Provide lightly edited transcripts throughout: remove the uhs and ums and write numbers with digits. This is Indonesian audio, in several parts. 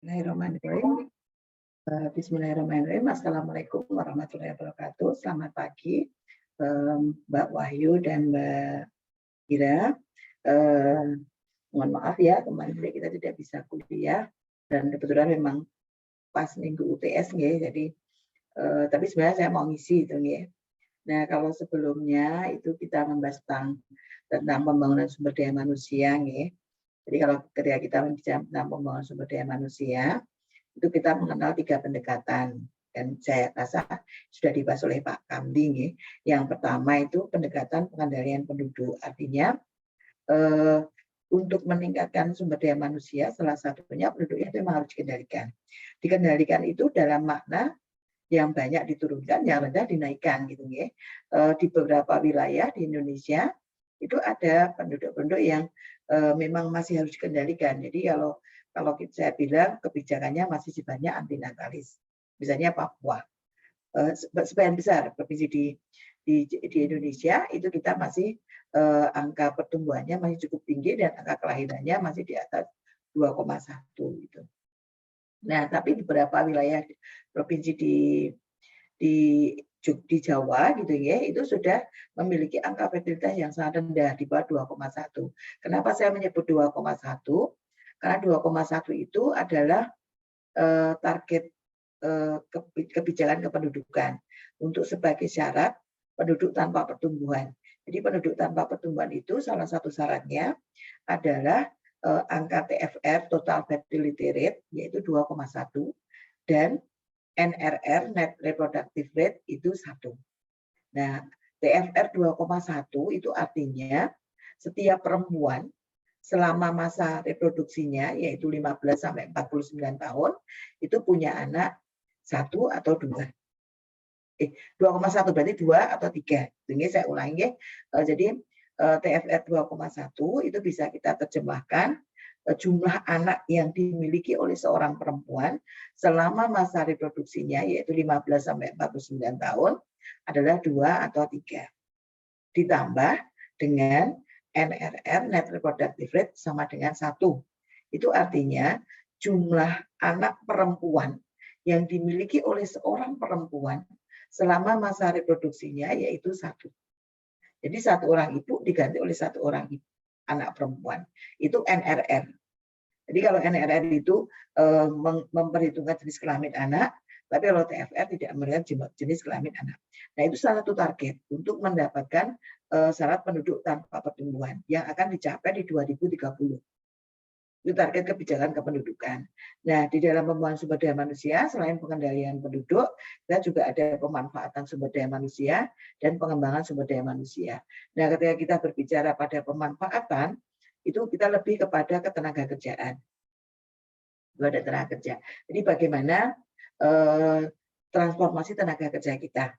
Bismillahirrahmanirrahim. Bismillahirrahmanirrahim. Assalamualaikum warahmatullahi wabarakatuh. Selamat pagi, Mbak Wahyu dan Mbak Ira. Mohon maaf ya, kemarin kita tidak bisa kuliah dan kebetulan memang pas minggu UTS ya. Jadi, tapi sebenarnya saya mau ngisi itu ya. Nah, kalau sebelumnya itu kita membahas tentang pembangunan sumber daya manusia ya. Jadi kalau ketika kita berbicara tentang pembangunan sumber daya manusia, itu kita mengenal 3 pendekatan dan saya rasa sudah dibahas oleh Pak Kamding ya. Yang pertama itu pendekatan pengendalian penduduk, artinya untuk meningkatkan sumber daya manusia salah satunya penduduknya itu memang harus dikendalikan. Dikendalikan itu dalam makna yang banyak diturunkan, yang rendah dinaikkan gitu ya. Di beberapa wilayah di Indonesia itu ada penduduk-penduduk yang memang masih harus dikendalikan. Jadi kalau saya bilang kebijakannya masih sifatnya antinatalis. Misalnya Papua, sebagian besar provinsi di Indonesia itu kita masih angka pertumbuhannya masih cukup tinggi dan angka kelahirannya masih di atas 2,1 gitu. Nah, tapi di beberapa wilayah provinsi di Jawa gitu ya, itu sudah memiliki angka fertilitas yang sangat rendah di bawah 2,1. Kenapa saya menyebut 2,1? Karena 2,1 itu adalah target kebijakan kependudukan untuk sebagai syarat penduduk tanpa pertumbuhan. Jadi penduduk tanpa pertumbuhan itu salah satu syaratnya adalah angka TFR total fertility rate yaitu 2,1 dan NRR net reproductive rate itu 1. Nah, TFR 2,1 itu artinya setiap perempuan selama masa reproduksinya yaitu 15 sampai 49 tahun itu punya anak 1 atau 2. 2,1 berarti 2 atau 3. Ini saya ulangi ya. Jadi TFR 2,1 itu bisa kita terjemahkan jumlah anak yang dimiliki oleh seorang perempuan selama masa reproduksinya yaitu 15 sampai 49 tahun adalah 2 atau 3. Ditambah dengan NRR net reproductive rate sama dengan 1. Itu artinya jumlah anak perempuan yang dimiliki oleh seorang perempuan selama masa reproduksinya yaitu 1. Jadi 1 orang ibu diganti oleh 1 orang ibu, anak perempuan. Itu NRR. Jadi kalau NRR itu memperhitungkan jenis kelamin anak, tapi kalau TFR tidak melihat jenis kelamin anak. Nah, itu salah satu target untuk mendapatkan syarat penduduk tanpa pertumbuhan yang akan dicapai di 2030. Itu target kebijakan kependudukan. Nah, di dalam pembangunan sumber daya manusia, selain pengendalian penduduk, kita juga ada pemanfaatan sumber daya manusia dan pengembangan sumber daya manusia. Nah, ketika kita berbicara pada pemanfaatan, itu kita lebih kepada ketenaga kerjaan. Ada tenaga kerja. Jadi bagaimana transformasi tenaga kerja kita.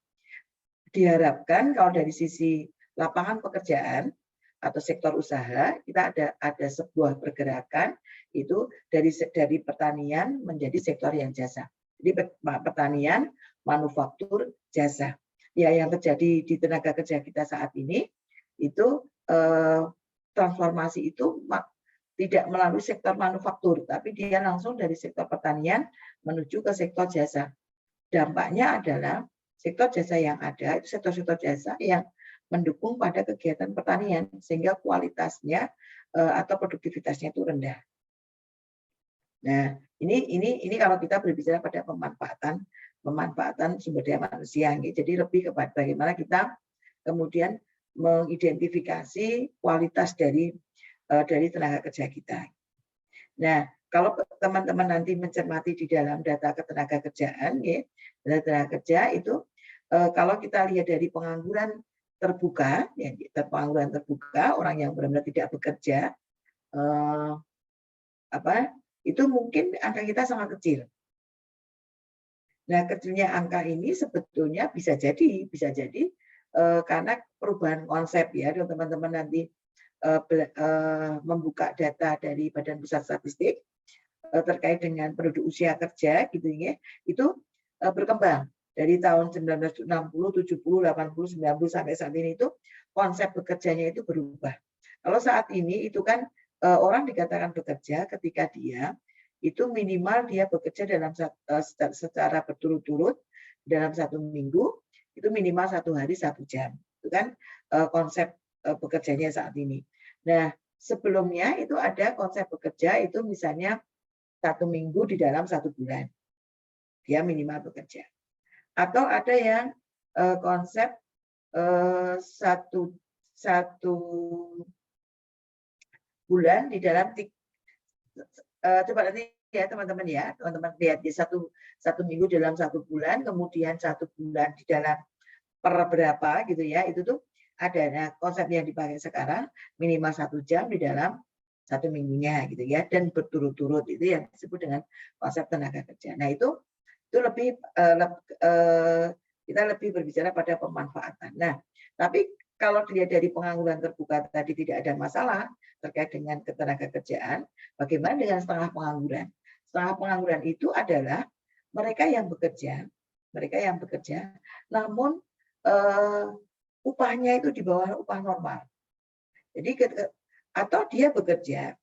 Diharapkan kalau dari sisi lapangan pekerjaan, atau sektor usaha, kita ada sebuah pergerakan itu dari pertanian menjadi sektor yang jasa. Jadi pertanian, manufaktur, jasa. Ya, yang terjadi di tenaga kerja kita saat ini itu transformasi itu tidak melalui sektor manufaktur, tapi dia langsung dari sektor pertanian menuju ke sektor jasa. Dampaknya adalah sektor jasa yang ada itu sektor-sektor jasa yang mendukung pada kegiatan pertanian sehingga kualitasnya atau produktivitasnya itu rendah. Nah, ini kalau kita berbicara pada pemanfaatan sumber daya manusia. Jadi lebih kepada bagaimana kita kemudian mengidentifikasi kualitas dari tenaga kerja kita. Nah, kalau teman-teman nanti mencermati di dalam data ketenaga kerjaan, ya, data tenaga kerja itu kalau kita lihat dari pengangguran terbuka, ya, pengangguran terbuka, orang yang benar-benar tidak bekerja, itu mungkin angka kita sangat kecil. Nah, kecilnya angka ini sebetulnya bisa jadi karena perubahan konsep ya, teman-teman nanti membuka data dari Badan Pusat Statistik terkait dengan penduduk usia kerja, gitu ya, itu berkembang. Dari tahun 1960, 70, 80, 90 sampai saat ini itu konsep bekerjanya itu berubah. Kalau saat ini itu kan orang dikatakan bekerja ketika dia itu minimal dia bekerja secara berturut-turut dalam 1 minggu, itu minimal 1 hari 1 jam. Itu kan konsep bekerjanya saat ini. Nah, sebelumnya itu ada konsep bekerja itu misalnya 1 minggu di dalam 1 bulan. Dia minimal bekerja. Atau ada yang konsep satu bulan di dalam coba nanti ya teman-teman lihat di satu minggu dalam 1 bulan, kemudian 1 bulan di dalam per berapa gitu ya, itu tuh ada. Nah, konsep yang dipakai sekarang minimal 1 jam di dalam 1 minggunya gitu ya, dan berturut-turut, itu yang disebut dengan konsep tenaga kerja. Nah, itu lebih kita lebih berbicara pada pemanfaatan. Nah, tapi kalau dilihat dari pengangguran terbuka tadi tidak ada masalah terkait dengan ketenaga kerjaan, bagaimana dengan setengah pengangguran? Setengah pengangguran itu adalah mereka yang bekerja, namun upahnya itu di bawah upah normal. Jadi atau dia bekerja,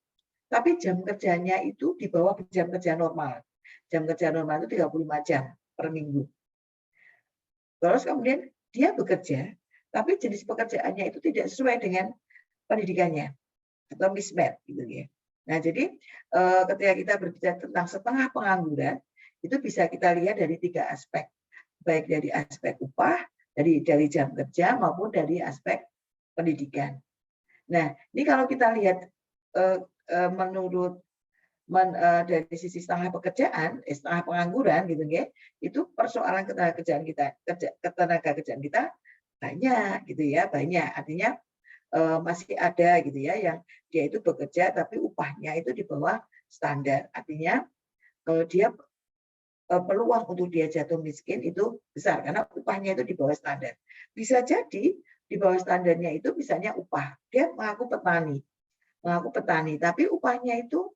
tapi jam kerjanya itu di bawah jam kerja normal. Jam kerja normal itu 35 jam per minggu. Terus kemudian dia bekerja, tapi jenis pekerjaannya itu tidak sesuai dengan pendidikannya atau mismatch gitu ya. Nah, jadi ketika kita berbicara tentang setengah pengangguran, itu bisa kita lihat dari 3 aspek, baik dari aspek upah, dari jam kerja maupun dari aspek pendidikan. Nah, ini kalau kita lihat menurut dari sisi setengah pekerjaan, setengah pengangguran gitu ya, itu persoalan ketenaga kerjaan kita banyak gitu ya, banyak. Artinya masih ada gitu ya yang dia itu bekerja tapi upahnya itu di bawah standar. Artinya dia peluang untuk dia jatuh miskin itu besar karena upahnya itu di bawah standar. Bisa jadi di bawah standarnya itu misalnya upah, dia mengaku petani, tapi upahnya itu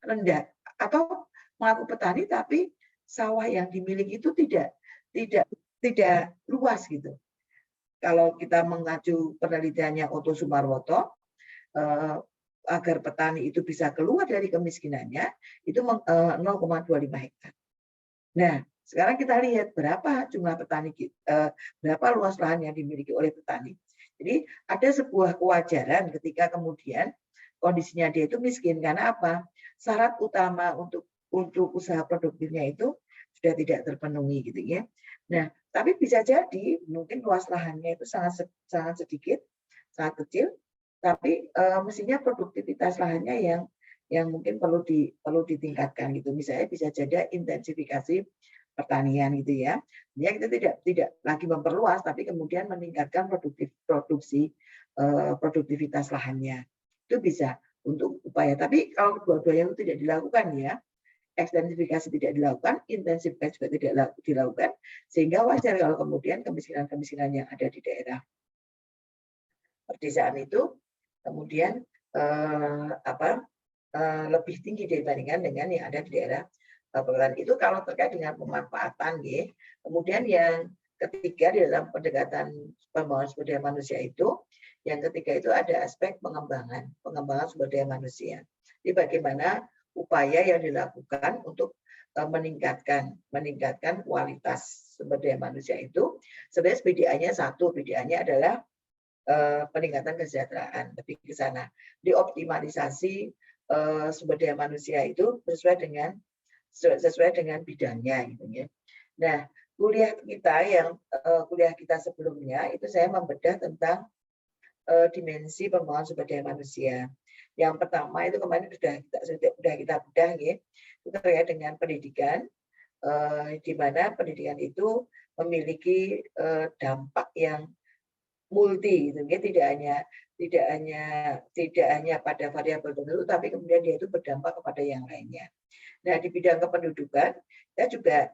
rendah, atau mengaku petani tapi sawah yang dimiliki itu tidak luas gitu. Kalau kita mengacu penelitiannya Otto Sumarwoto, agar petani itu bisa keluar dari kemiskinannya itu 0,25 hektar. Nah, sekarang kita lihat berapa jumlah petani, berapa luas lahan yang dimiliki oleh petani. Jadi ada sebuah kewajaran ketika kemudian kondisinya dia itu miskin karena apa? Syarat utama untuk usaha produktifnya itu sudah tidak terpenuhi gitu ya. Nah, tapi bisa jadi mungkin luas lahannya itu sangat sedikit, sangat kecil, tapi mestinya produktivitas lahannya yang mungkin perlu ditingkatkan gitu. Misalnya bisa jadi intensifikasi pertanian gitu ya. Ya kita tidak lagi memperluas tapi kemudian meningkatkan produktivitas lahannya. Itu bisa untuk upaya. Tapi kalau kedua-duanya itu tidak dilakukan ya, ekstensifikasi tidak dilakukan, intensifikasi juga tidak dilakukan, sehingga wajar kalau kemudian kemiskinan-kemiskinan yang ada di daerah pedesaan itu kemudian lebih tinggi dibandingkan dengan yang ada di daerah perkotaan. Itu kalau terkait dengan pemanfaatan, ya. Kemudian yang ketiga di dalam pendekatan pembangunan sumber daya manusia itu, yang ketiga itu ada aspek pengembangan sumber daya manusia. Jadi bagaimana upaya yang dilakukan untuk meningkatkan kualitas sumber daya manusia itu. Sebenarnya PDA-nya satu, PDA-nya adalah peningkatan kesejahteraan, lebih ke sana. Dioptimalisasi sumber daya manusia itu sesuai dengan bidangnya gitu ya. Nah, kuliah kita sebelumnya itu saya membedah tentang dimensi pembangunan sumber daya manusia. Yang pertama itu kemarin sudah kita bedah ya, itu terkait dengan pendidikan, di mana pendidikan itu memiliki dampak yang multi, gitu ya. Tidak hanya pada variabel tertentu, tapi kemudian dia itu berdampak kepada yang lainnya. Nah, di bidang kependudukan kita juga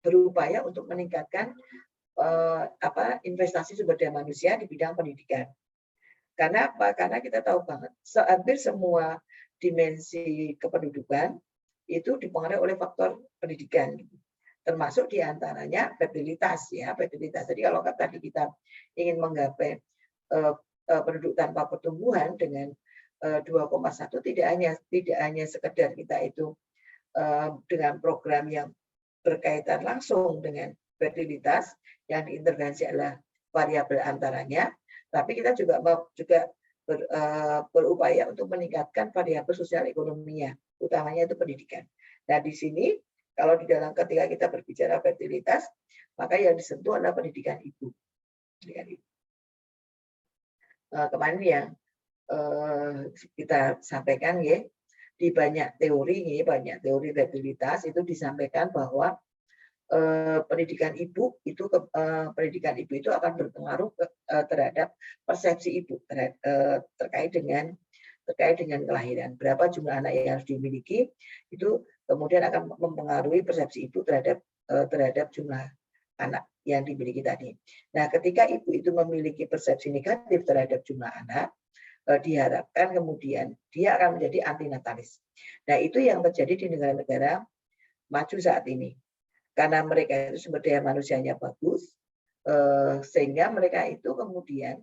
berupaya untuk meningkatkan investasi sumber daya manusia di bidang pendidikan. Karena apa? Karena kita tahu banget hampir semua dimensi kependudukan itu dipengaruhi oleh faktor pendidikan, termasuk diantaranya fertilitas ya, fertilitas. Jadi kalau tadi kita ingin menggapai penduduk tanpa pertumbuhan dengan 2,1 tidak hanya sekedar kita itu dengan program yang berkaitan langsung dengan fertilitas, yang diintervensi adalah variabel antaranya, tapi kita juga berupaya untuk meningkatkan variabel sosial ekonominya, utamanya itu pendidikan. Nah, di sini kalau di dalam ketika kita berbicara fertilitas, maka yang disentuh adalah pendidikan ibu. Kemarin yang kita sampaikan ya, di banyak teori fertilitas itu disampaikan bahwa pendidikan ibu itu akan berpengaruh terhadap persepsi ibu terkait dengan kelahiran. Berapa jumlah anak yang harus dimiliki itu kemudian akan mempengaruhi persepsi ibu terhadap jumlah anak yang dimiliki tadi. Nah, ketika ibu itu memiliki persepsi negatif terhadap jumlah anak, diharapkan kemudian dia akan menjadi antinatalis. Nah, itu yang terjadi di negara-negara maju saat ini. Karena mereka itu sumber daya manusianya bagus, sehingga mereka itu kemudian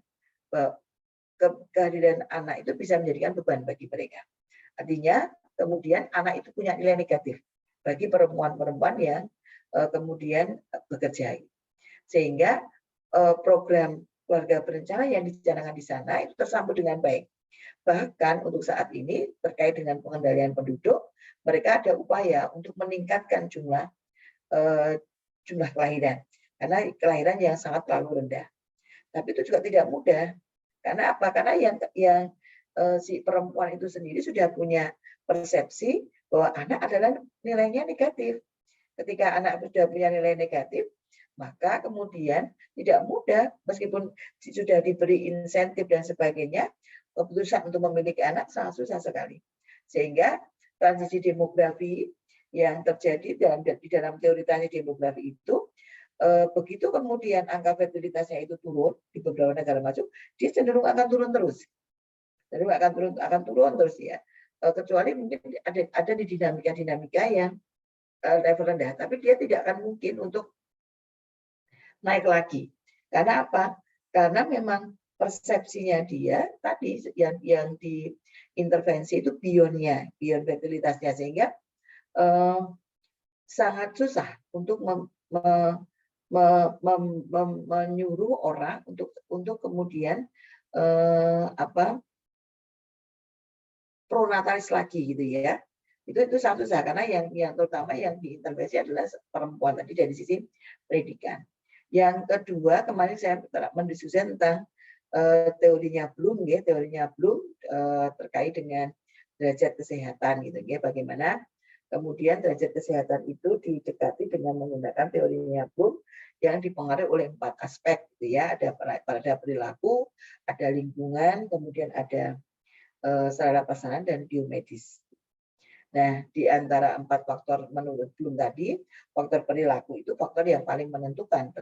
kehadiran anak itu bisa menjadikan beban bagi mereka. Artinya kemudian anak itu punya nilai negatif bagi perempuan-perempuan yang kemudian bekerja. Sehingga program keluarga berencana yang dicanangkan di sana itu tersambut dengan baik. Bahkan untuk saat ini terkait dengan pengendalian penduduk, mereka ada upaya untuk meningkatkan jumlah kelahiran, karena kelahiran yang sangat terlalu rendah. Tapi itu juga tidak mudah. Karena apa? Karena yang si perempuan itu sendiri sudah punya persepsi bahwa anak adalah nilainya negatif. Ketika anak sudah punya nilai negatif, maka kemudian tidak mudah, meskipun sudah diberi insentif dan sebagainya, keputusan untuk memiliki anak sangat susah sekali. Sehingga transisi demografi yang terjadi di dalam teori transisi demografi itu, begitu kemudian angka fertilitasnya itu turun di beberapa negara maju, dia cenderung akan turun terus. Cenderung akan turun terus ya. Kecuali mungkin ada di dinamika yang level rendah, tapi dia tidak akan mungkin untuk naik lagi. Karena apa? Karena memang persepsinya dia tadi yang diintervensi itu beyond fertilitasnya, sehingga sangat susah untuk menyuruh orang untuk kemudian pronatalis lagi gitu ya. Itu sangat susah karena yang terutama yang diintervensi adalah perempuan tadi dari sisi pendidikan. Yang kedua, kemarin saya mendiskusikan tentang teorinya Bloom ya, terkait dengan derajat kesehatan gitu ya, bagaimana kemudian derajat kesehatan itu didekati dengan menggunakan teorinya Bloom yang dipengaruhi oleh 4 aspek gitu ya, ada perilaku, ada lingkungan, kemudian ada sarana prasarana dan biomedis. Nah, di antara 4 faktor menurut Bloom tadi, faktor perilaku itu faktor yang paling menentukan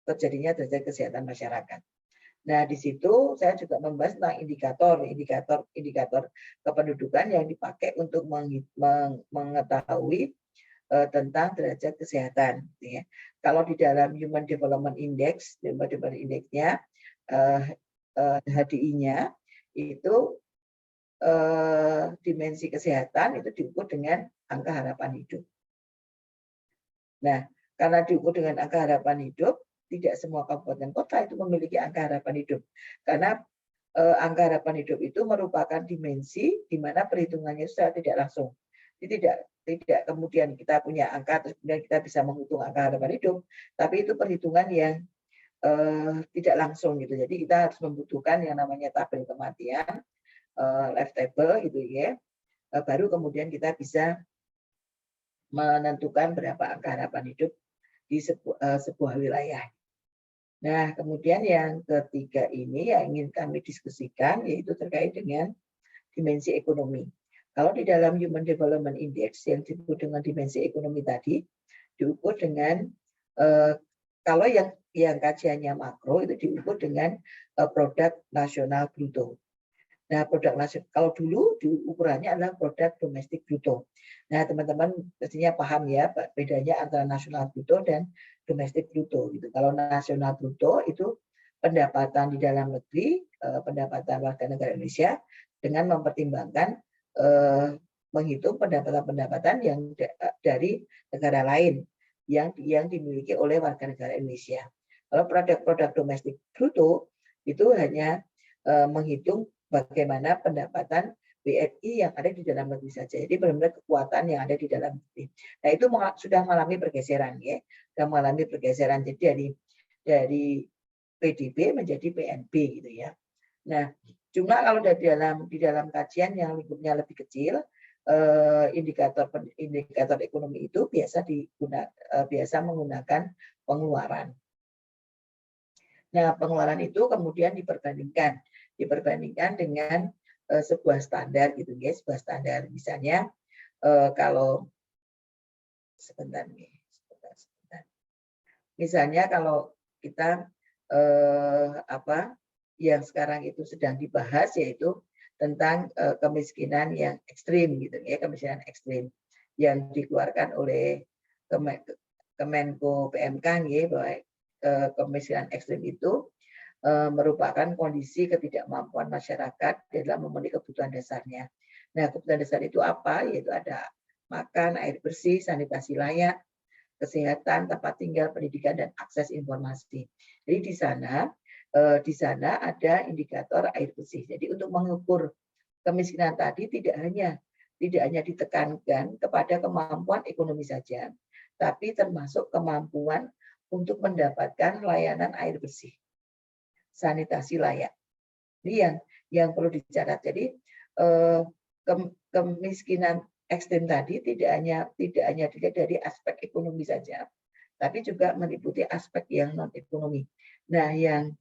terjadinya derajat kesehatan masyarakat. Nah, di situ saya juga membahas tentang indikator kependudukan yang dipakai untuk mengetahui tentang derajat kesehatan. Ya. Kalau di dalam Human Development Index, Index-nya, HDI-nya itu dimensi kesehatan itu diukur dengan angka harapan hidup. Nah, karena diukur dengan angka harapan hidup, tidak semua kabupaten kota itu memiliki angka harapan hidup. Karena angka harapan hidup itu merupakan dimensi di mana perhitungannya secara tidak langsung. Jadi tidak kemudian kita punya angka terus kemudian kita bisa menghitung angka harapan hidup, tapi itu perhitungan yang tidak langsung gitu. Jadi kita harus membutuhkan yang namanya tabel kematian, life table gitu ya. Baru kemudian kita bisa menentukan berapa angka harapan hidup di sebuah wilayah. Nah, kemudian yang ketiga ini yang ingin kami diskusikan yaitu terkait dengan dimensi ekonomi. Kalau di dalam Human Development Index yang disebut dengan dimensi ekonomi tadi diukur dengan kalau yang kajiannya makro itu diukur dengan produk nasional bruto. Nah, produk nasional kalau dulu ukurannya adalah produk domestik bruto. Nah, teman-teman pastinya paham ya bedanya antara nasional bruto dan domestik bruto. Gitu. Kalau nasional bruto itu pendapatan di dalam negeri, pendapatan warga negara Indonesia dengan mempertimbangkan menghitung pendapatan-pendapatan yang dari negara lain yang dimiliki oleh warga negara Indonesia. Kalau produk domestik bruto itu hanya menghitung bagaimana pendapatan BNI yang ada di dalam negeri saja. Jadi benar-benar kekuatan yang ada di dalam negeri. Nah, itu sudah mengalami pergeseran ya. Sudah mengalami pergeseran jadi dari PDB menjadi PNB gitu ya. Nah, cuma kalau di dalam kajian yang lingkupnya lebih kecil, indikator ekonomi itu biasa menggunakan pengeluaran. Nah, pengeluaran itu kemudian diperbandingkan dengan sebuah standar gitu ya, sebuah standar. Misalnya kalau sebentar. Misalnya kalau kita yang sekarang itu sedang dibahas yaitu tentang kemiskinan yang ekstrim gitu ya, kemiskinan ekstrim yang dikeluarkan oleh Kemenko PMK ya, bahwa kemiskinan ekstrim itu merupakan kondisi ketidakmampuan masyarakat dalam memenuhi kebutuhan dasarnya. Nah, kebutuhan dasar itu apa? Yaitu ada makan, air bersih, sanitasi layak, kesehatan, tempat tinggal, pendidikan, dan akses informasi. Jadi di sana ada indikator air bersih. Jadi untuk mengukur kemiskinan tadi tidak hanya ditekankan kepada kemampuan ekonomi saja, tapi termasuk kemampuan untuk mendapatkan layanan air bersih, sanitasi layak. Ini yang perlu dicatat. Jadi kemiskinan ekstrim tadi tidak hanya dilihat dari aspek ekonomi saja, tapi juga meliputi aspek yang non ekonomi. Nah, yang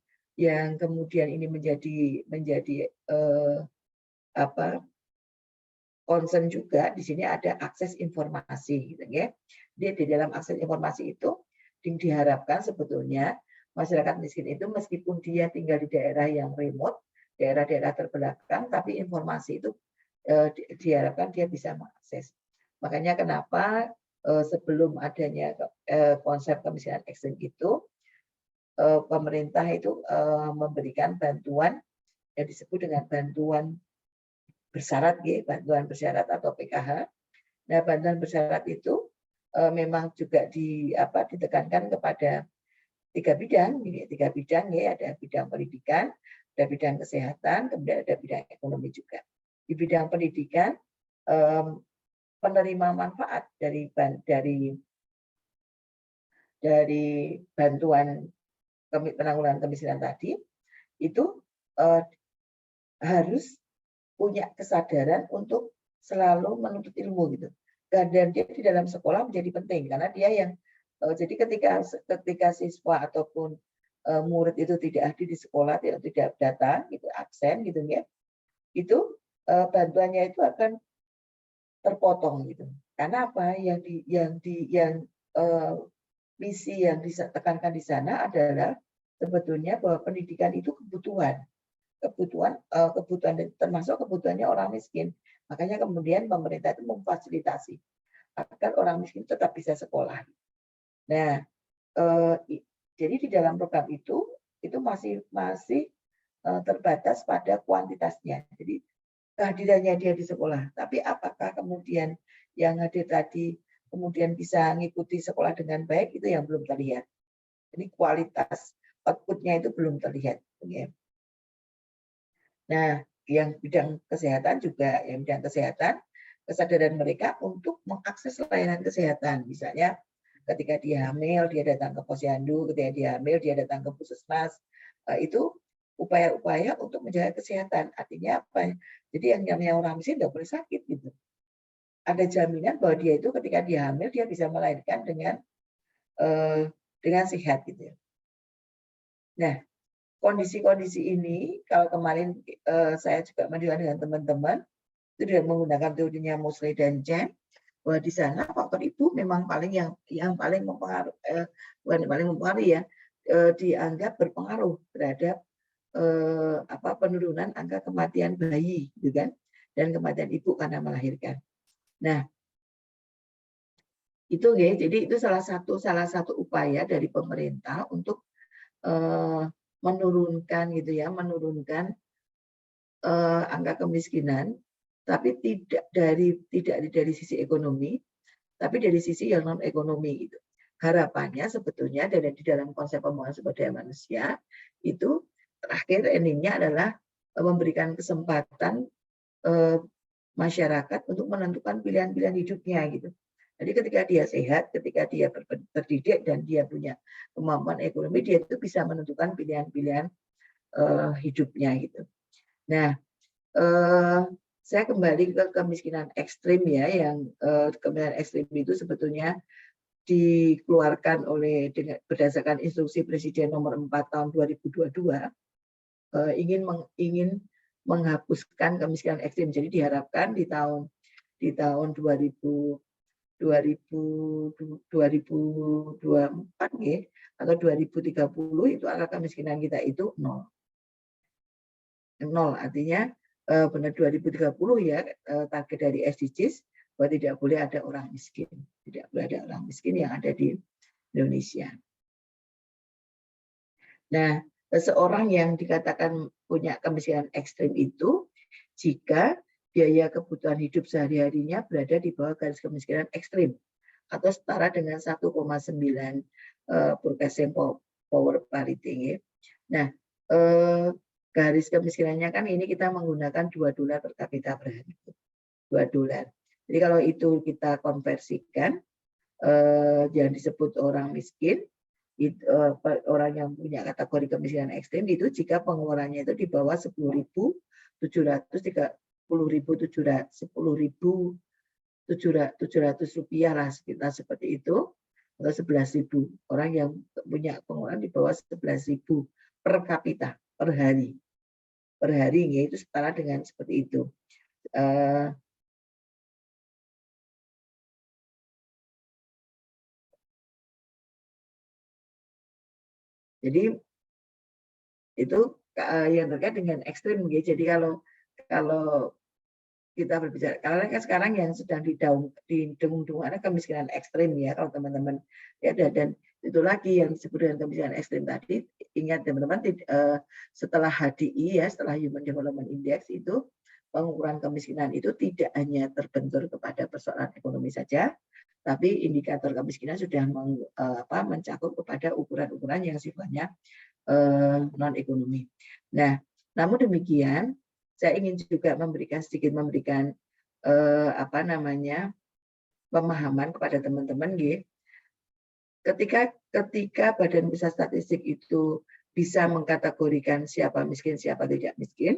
kemudian ini menjadi concern juga di sini ada akses informasi, gitu ya. Di dalam akses informasi itu diharapkan sebetulnya masyarakat miskin itu meskipun dia tinggal di daerah yang remote, daerah-daerah terbelakang, tapi informasi itu diharapkan dia bisa mengakses. Makanya kenapa sebelum adanya konsep kemiskinan ekstrim itu, pemerintah itu memberikan bantuan yang disebut dengan bantuan bersyarat, bantuan bersyarat atau PKH. Nah, bantuan bersyarat itu memang juga ditekankan kepada tiga bidang ya, ada bidang pendidikan, ada bidang kesehatan, kemudian ada bidang ekonomi juga. Di bidang pendidikan, penerima manfaat dari bantuan penanggulangan kemiskinan tadi itu harus punya kesadaran untuk selalu menuntut ilmu gitu. Dan dia di dalam sekolah menjadi penting karena dia yang jadi ketika siswa ataupun murid itu tidak hadir di sekolah, tidak datang gitu, absen gitu ya, itu bantuannya itu akan terpotong gitu. Karena apa? Misi yang ditekankan di sana adalah sebetulnya bahwa pendidikan itu kebutuhan termasuk kebutuhannya orang miskin. Makanya kemudian pemerintah itu memfasilitasi agar orang miskin tetap bisa sekolah. Nah, jadi di dalam program itu masih terbatas pada kuantitasnya. Jadi kehadirannya dia di sekolah, tapi apakah kemudian yang hadir tadi kemudian bisa mengikuti sekolah dengan baik, itu yang belum terlihat. Jadi kualitas output-nya itu belum terlihat. Nah, yang bidang kesehatan juga, kesadaran mereka untuk mengakses layanan kesehatan. Misalnya ketika dia hamil, dia datang ke posyandu, ketika dia hamil, dia datang ke puskesmas. Itu upaya-upaya untuk menjaga kesehatan. Artinya apa? Jadi yang namanya orang miskin tidak boleh sakit gitu. Ada jaminan bahwa dia itu ketika dia hamil dia bisa melahirkan dengan sehat gitu. Nah, kondisi-kondisi ini kalau kemarin saya juga mendengar dengan teman-teman itu dengan menggunakan teorinya Mosley dan Chen, bahwa di sana faktor ibu memang yang paling mempengaruhi ya, dianggap berpengaruh terhadap penurunan angka kematian bayi gitu kan, dan kematian ibu karena melahirkan. Nah, itu ya, jadi itu salah satu upaya dari pemerintah untuk menurunkan gitu ya, menurunkan angka kemiskinan, tapi tidak dari sisi ekonomi, tapi dari sisi yang non ekonomi gitu. Harapannya sebetulnya di dalam konsep pembangunan sumber daya manusia itu terakhir endingnya adalah memberikan kesempatan masyarakat untuk menentukan pilihan-pilihan hidupnya gitu. Jadi ketika dia sehat, ketika dia terdidik dan dia punya kemampuan ekonomi, dia itu bisa menentukan pilihan-pilihan hidupnya gitu. Nah, saya kembali ke kemiskinan ekstrim ya, yang kemiskinan ekstrim itu sebetulnya dikeluarkan berdasarkan instruksi Presiden nomor 4 tahun 2022 ingin menghapuskan kemiskinan ekstrim. Jadi diharapkan di tahun 2024 ya, atau 2030 itu angka kemiskinan kita itu nol. Artinya benar 2030 ya target dari SDGs bahwa tidak boleh ada orang miskin. Tidak boleh ada orang miskin yang ada di Indonesia. Nah, seseorang yang dikatakan punya kemiskinan ekstrim itu jika biaya kebutuhan hidup sehari-harinya berada di bawah garis kemiskinan ekstrim atau setara dengan 1,9 purchasing power parity. Nah, garis kemiskinannya kan ini kita menggunakan $2 per kapita per hari. $2. Jadi kalau itu kita konversikan yang disebut orang miskin, orang yang punya kategori kemiskinan ekstrim itu jika pengeluarannya itu di bawah 10.700 rupiah lah, sekitar seperti itu, atau 11.000. Orang yang punya pengeluaran di bawah 11.000 per kapita per hari, yaitu setara dengan seperti itu. Jadi itu yang terkait dengan ekstrim. Jadi kalau kita berbicara, karena kan sekarang yang sedang didengung-dengung ada kemiskinan ekstrim ya, kalau teman-teman ya, dan itu lagi yang disebut dengan kemiskinan ekstrim tadi. Ingat teman-teman, setelah HDI ya, setelah Human Development Index itu, pengukuran kemiskinan itu tidak hanya terbentur kepada persoalan ekonomi saja, tapi indikator kemiskinan sudah mencakup kepada ukuran-ukuran yang sifatnya non ekonomi. Nah, namun demikian saya ingin juga sedikit memberikan pemahaman kepada teman-teman ketika Badan Pusat Statistik itu bisa mengkategorikan siapa miskin, siapa tidak miskin,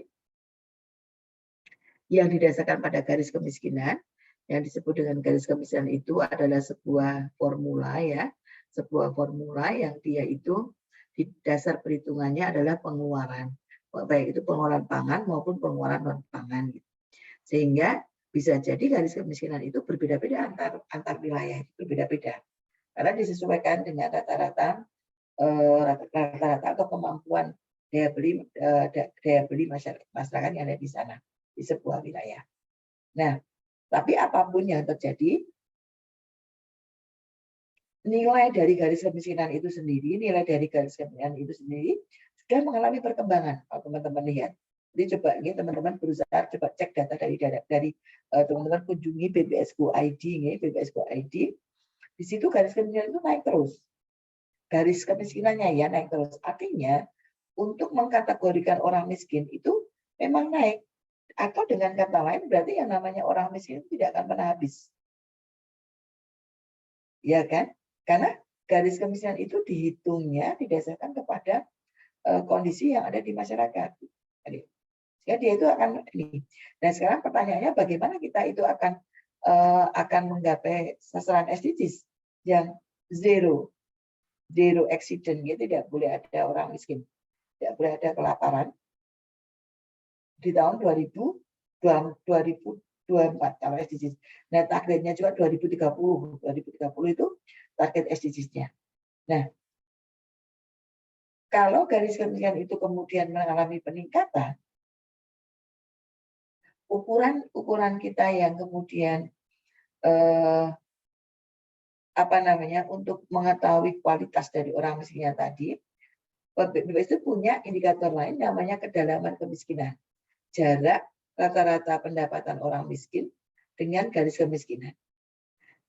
yang didasarkan pada garis kemiskinan. Yang disebut dengan garis kemiskinan itu adalah sebuah formula ya, sebuah formula yang dia itu di dasar perhitungannya adalah pengeluaran, baik itu pengeluaran pangan maupun pengeluaran non pangan. Sehingga bisa jadi garis kemiskinan itu berbeda-beda antar wilayah, berbeda-beda karena disesuaikan dengan rata-rata atau kemampuan daya beli masyarakat yang ada di sana di sebuah wilayah. Nah, tapi apapun yang terjadi, nilai dari garis kemiskinan itu sendiri sudah mengalami perkembangan. Kalau teman-teman lihat, jadi coba ini teman-teman berusaha coba cek data dari teman-teman kunjungi BPS.go.id, BPS.go.id. Di situ garis kemiskinan itu naik terus. Garis kemiskinannya ya naik terus. Artinya untuk mengkategorikan orang miskin itu memang naik. Atau dengan kata lain berarti yang namanya orang miskin itu tidak akan pernah habis. Ya kan? Karena garis kemiskinan itu dihitungnya didasarkan kepada kondisi yang ada di masyarakat. Ya, dia itu akan ini. Dan sekarang pertanyaannya bagaimana kita itu akan menggapai sasaran SDGs yang zero accident, gitu, tidak boleh ada orang miskin, tidak boleh ada kelaparan di tahun 2024 kalau SDGs. Nah, targetnya juga 2030 itu target SDGs-nya. Nah, kalau garis kemiskinan itu kemudian mengalami peningkatan, ukuran kita yang kemudian untuk mengetahui kualitas dari orang miskinnya tadi, BPS itu punya indikator lain namanya kedalaman kemiskinan. Jarak rata-rata pendapatan orang miskin dengan garis kemiskinan.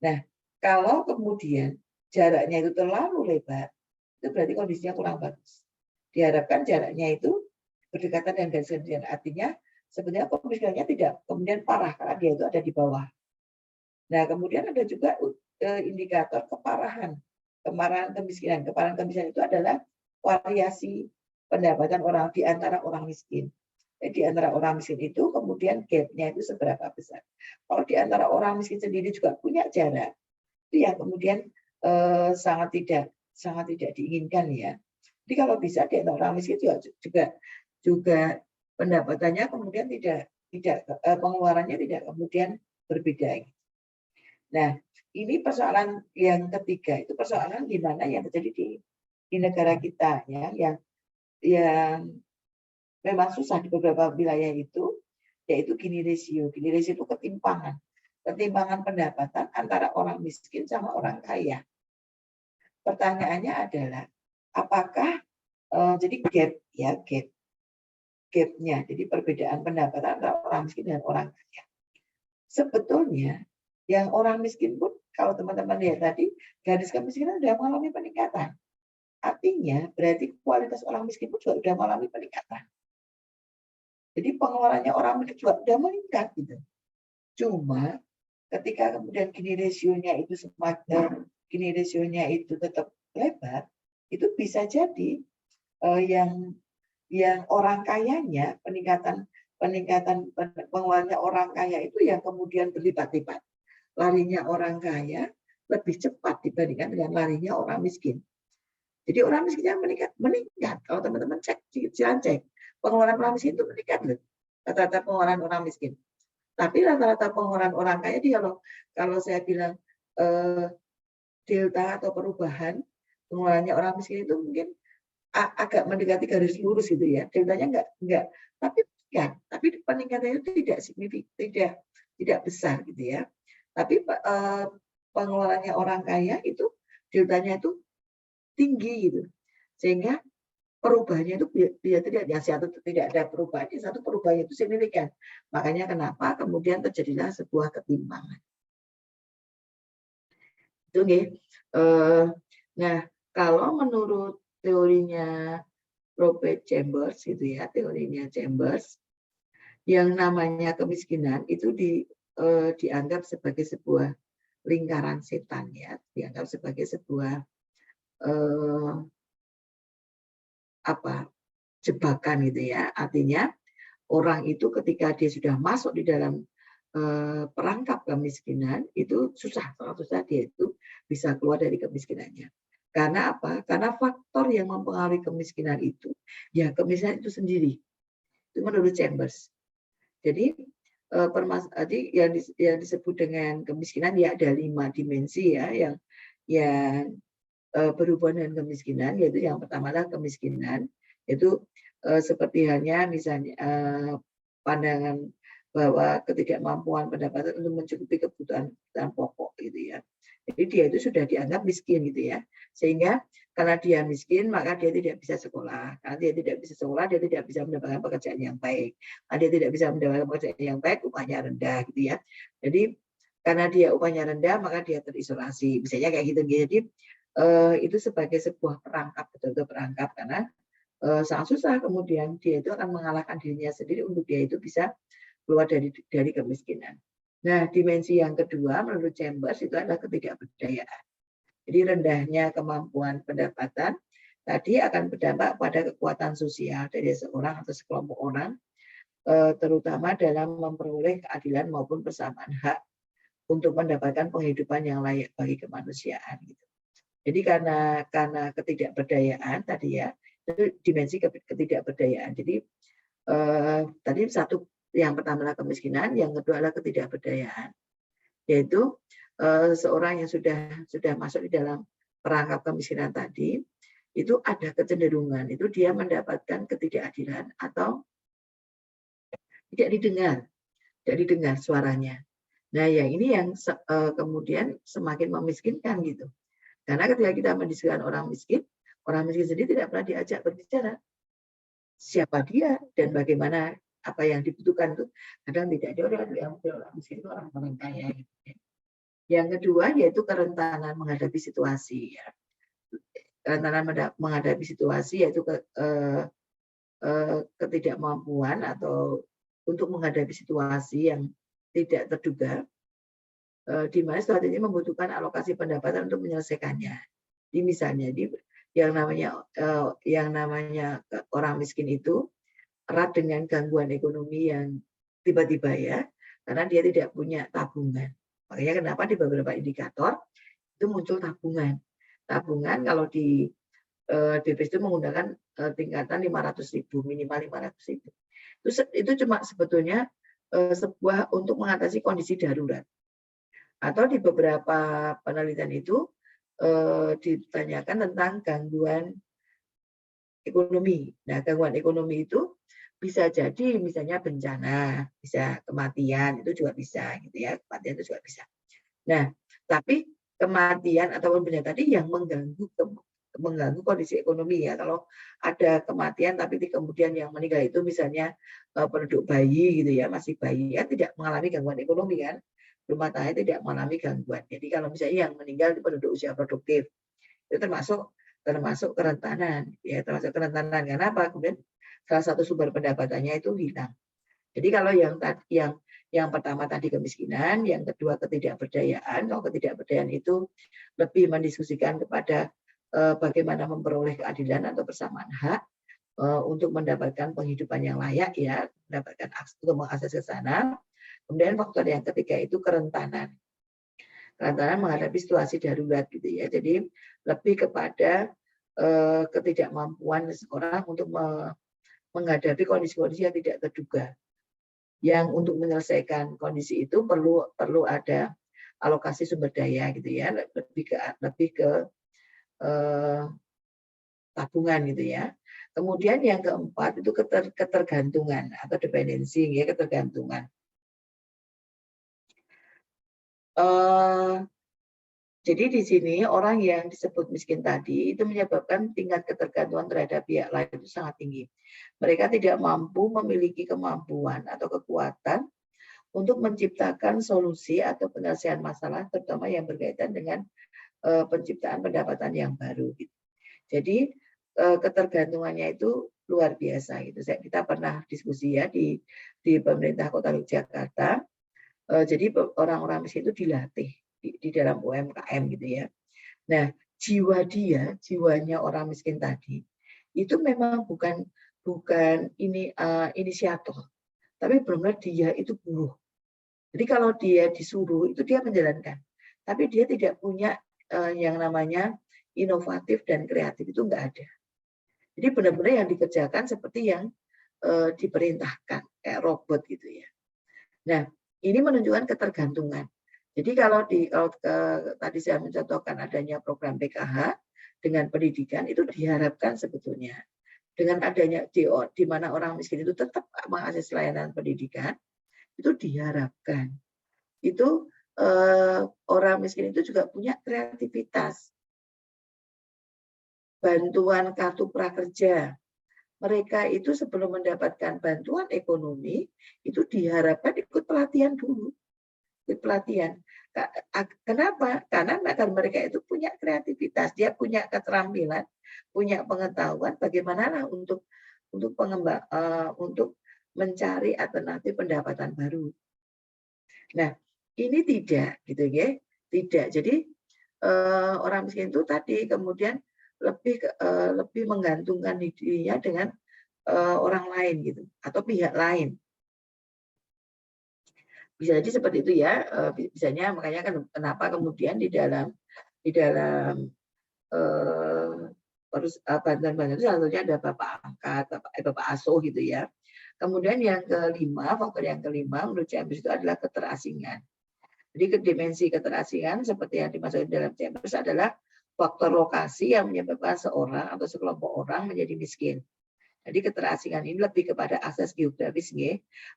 Nah, kalau kemudian jaraknya itu terlalu lebar, itu berarti kondisinya kurang bagus. Diharapkan jaraknya itu berdekatan dengan garis kemiskinan. Artinya sebenarnya kemiskinannya tidak kemudian parah karena dia itu ada di bawah. Nah, kemudian ada juga indikator keparahan kemiskinan. Keparahan kemiskinan itu adalah variasi pendapatan orang di antara orang miskin. Di antara orang miskin itu kemudian gap-nya itu seberapa besar. Kalau di antara orang miskin sendiri juga punya jarak, itu yang kemudian sangat tidak diinginkan ya. Jadi kalau bisa di antara orang miskin juga pendapatannya kemudian tidak pengeluarannya tidak kemudian berbeda. Nah, ini persoalan yang ketiga, itu persoalan di mana yang terjadi di negara kita ya, yang memang susah di beberapa wilayah itu, yaitu Gini ratio. Gini ratio itu ketimpangan pendapatan antara orang miskin sama orang kaya. Pertanyaannya adalah, apakah jadi gapnya, jadi perbedaan pendapatan antara orang miskin dan orang kaya. Sebetulnya yang orang miskin pun, kalau teman-teman lihat tadi, garis kemiskinan sudah mengalami peningkatan. Artinya berarti kualitas orang miskin pun juga sudah mengalami peningkatan. Jadi pengeluarannya orang miskin juga sudah meningkat gitu. Cuma ketika kemudian Gini rasionya itu tetap lebar, itu bisa jadi yang orang kayanya peningkatan pengeluarannya orang kaya itu yang kemudian berlipat-lipat. Larinya orang kaya lebih cepat dibandingkan dengan larinya orang miskin. Jadi orang miskinnya meningkat. Kalau teman-teman cek, pengeluaran orang miskin itu meningkat loh. Rata-rata pengeluaran orang miskin. Tapi rata-rata pengeluaran orang kaya dia kalau saya bilang delta atau perubahan pengeluarannya orang miskin itu mungkin agak mendekati garis lurus gitu ya. Deltanya enggak. Tapi peningkatannya itu tidak signifikan, tidak besar gitu ya. Tapi pengeluarannya orang kaya itu deltanya itu tinggi gitu, sehingga perubahannya itu tidak ada perubahan, satu perubahannya itu signifikan. Makanya kenapa kemudian terjadilah sebuah ketimpangan. Itu nah, kalau menurut teorinya Robert Chambers gitu ya, teorinya Chambers, yang namanya kemiskinan itu dianggap sebagai sebuah lingkaran setan ya, dianggap sebagai sebuah jebakan gitu ya. Artinya orang itu ketika dia sudah masuk di dalam perangkap kemiskinan itu sangat susah dia itu bisa keluar dari kemiskinannya. Karena apa? Karena faktor yang mempengaruhi kemiskinan itu ya kemiskinan itu sendiri. Itu menurut Chambers. Jadi yang disebut dengan kemiskinan ya ada 5 dimensi ya yang berhubungan dengan kemiskinan, yaitu yang pertama adalah kemiskinan, itu seperti halnya misalnya pandangan bahwa ketidakmampuan pendapatan untuk mencukupi kebutuhan pokok gitu ya. Jadi dia itu sudah dianggap miskin gitu ya. Sehingga karena dia miskin maka dia tidak bisa sekolah. Karena dia tidak bisa sekolah, dia tidak bisa mendapatkan pekerjaan yang baik. Karena dia tidak bisa mendapatkan pekerjaan yang baik, upahnya rendah gitu ya. Jadi karena dia upahnya rendah maka dia terisolasi. Misalnya kayak gitu. Jadi itu sebagai sebuah perangkap, betul-betul perangkap, karena sangat susah kemudian dia itu akan mengalahkan dirinya sendiri untuk dia itu bisa keluar dari kemiskinan. Nah, dimensi yang kedua menurut Chambers itu adalah ketidakberdayaan. Jadi rendahnya kemampuan pendapatan tadi akan berdampak pada kekuatan sosial dari seorang atau sekelompok orang, terutama dalam memperoleh keadilan maupun persamaan hak untuk mendapatkan penghidupan yang layak bagi kemanusiaan. Gitu. Jadi karena ketidakberdayaan tadi ya, itu dimensi ketidakberdayaan. Jadi tadi satu, yang pertama adalah kemiskinan, yang kedua adalah ketidakberdayaan, yaitu seorang yang sudah masuk di dalam perangkap kemiskinan tadi, itu ada kecenderungan itu dia mendapatkan ketidakadilan atau tidak didengar suaranya. Nah, yang ini yang kemudian semakin memiskinkan gitu. Karena ketika kita mendiskusikan orang miskin Orang miskin sendiri tidak pernah diajak berbicara. Siapa dia dan bagaimana apa yang dibutuhkan itu kadang tidak ada orang miskin itu orang kaya. Gitu ya. Yang kedua yaitu kerentanan menghadapi situasi. Ya. Kerentanan menghadapi situasi yaitu ketidakmampuan atau untuk menghadapi situasi yang tidak terduga, di mana strategi membutuhkan alokasi pendapatan untuk menyelesaikannya. Jadi misalnya yang namanya orang miskin itu erat dengan gangguan ekonomi yang tiba-tiba ya, karena dia tidak punya tabungan. Makanya kenapa di beberapa indikator itu muncul tabungan. Tabungan kalau di BPS itu menggunakan tingkatan 500.000, minimal 500.000. Itu cuma sebetulnya sebuah untuk mengatasi kondisi darurat. Atau di beberapa penelitian itu ditanyakan tentang gangguan ekonomi. Nah, gangguan ekonomi itu bisa jadi misalnya bencana, bisa kematian, itu juga bisa gitu ya. Kematian itu juga bisa. Nah, tapi kematian ataupun bencana tadi yang mengganggu kondisi ekonomi ya. Kalau ada kematian tapi kemudian yang meninggal itu misalnya penduduk bayi gitu ya, masih bayi ya, tidak mengalami gangguan ekonomi kan. Rumah tangga tidak mengalami gangguan. Jadi kalau misalnya yang meninggal di penduduk usia produktif itu termasuk kerentanan ya, termasuk kerentanan. Karena apa? Kemudian salah satu sumber pendapatannya itu hilang. Jadi kalau yang pertama tadi kemiskinan, yang kedua ketidakberdayaan. Kalau ketidakberdayaan itu lebih mendiskusikan kepada bagaimana memperoleh keadilan atau persamaan hak untuk mendapatkan penghidupan yang layak ya, mendapatkan akses untuk mengakses ke sana. Kemudian faktor yang ketiga itu kerentanan menghadapi situasi darurat gitu ya. Jadi lebih kepada ketidakmampuan seseorang untuk menghadapi kondisi-kondisi yang tidak terduga. Yang untuk menyelesaikan kondisi itu perlu ada alokasi sumber daya gitu ya, lebih ke tabungan gitu ya. Kemudian yang keempat itu ketergantungan atau dependensi ya, ketergantungan. Jadi di sini orang yang disebut miskin tadi itu menyebabkan tingkat ketergantungan terhadap pihak lain itu sangat tinggi. Mereka tidak mampu memiliki kemampuan atau kekuatan untuk menciptakan solusi atau penyelesaian masalah, terutama yang berkaitan dengan penciptaan pendapatan yang baru. Gitu. Jadi ketergantungannya itu luar biasa. Gitu. Kita pernah diskusi ya di pemerintah Kota Yogyakarta. Jadi orang-orang miskin itu dilatih di dalam UMKM gitu ya. Nah, jiwanya orang miskin tadi itu memang bukan inisiator, tapi benar-benar dia itu buruh. Jadi kalau dia disuruh itu dia menjalankan, tapi dia tidak punya yang namanya inovatif dan kreatif, itu enggak ada. Jadi benar-benar yang dikerjakan seperti yang diperintahkan kayak robot gitu ya. Nah, ini menunjukkan ketergantungan. Jadi kalau tadi saya mencontohkan adanya program PKH dengan pendidikan itu diharapkan sebetulnya dengan adanya di mana orang miskin itu tetap mengakses layanan pendidikan, itu diharapkan itu orang miskin itu juga punya kreativitas. Bantuan kartu prakerja. Mereka itu sebelum mendapatkan bantuan ekonomi itu diharapkan ikut pelatihan dulu. Ikut pelatihan. Kenapa? Karena mereka itu punya kreativitas, dia punya keterampilan, punya pengetahuan bagaimana untuk mencari alternatif pendapatan baru. Nah, ini tidak gitu ya. Tidak. Jadi orang miskin itu tadi kemudian lebih menggantungkan dirinya dengan orang lain gitu atau pihak lain. Bisa jadi seperti itu ya. Misalnya makanya kan kenapa kemudian di dalam bantuan-bantuan itu salah satunya ada bapak angkat, bapak asuh gitu ya. Kemudian yang kelima, faktor yang kelima menurut Chambers itu adalah keterasingan. Jadi dimensi keterasingan seperti yang dimaksud dalam Chambers adalah faktor lokasi yang menyebabkan seorang atau sekelompok orang menjadi miskin. Jadi keterasingan ini lebih kepada akses geografis.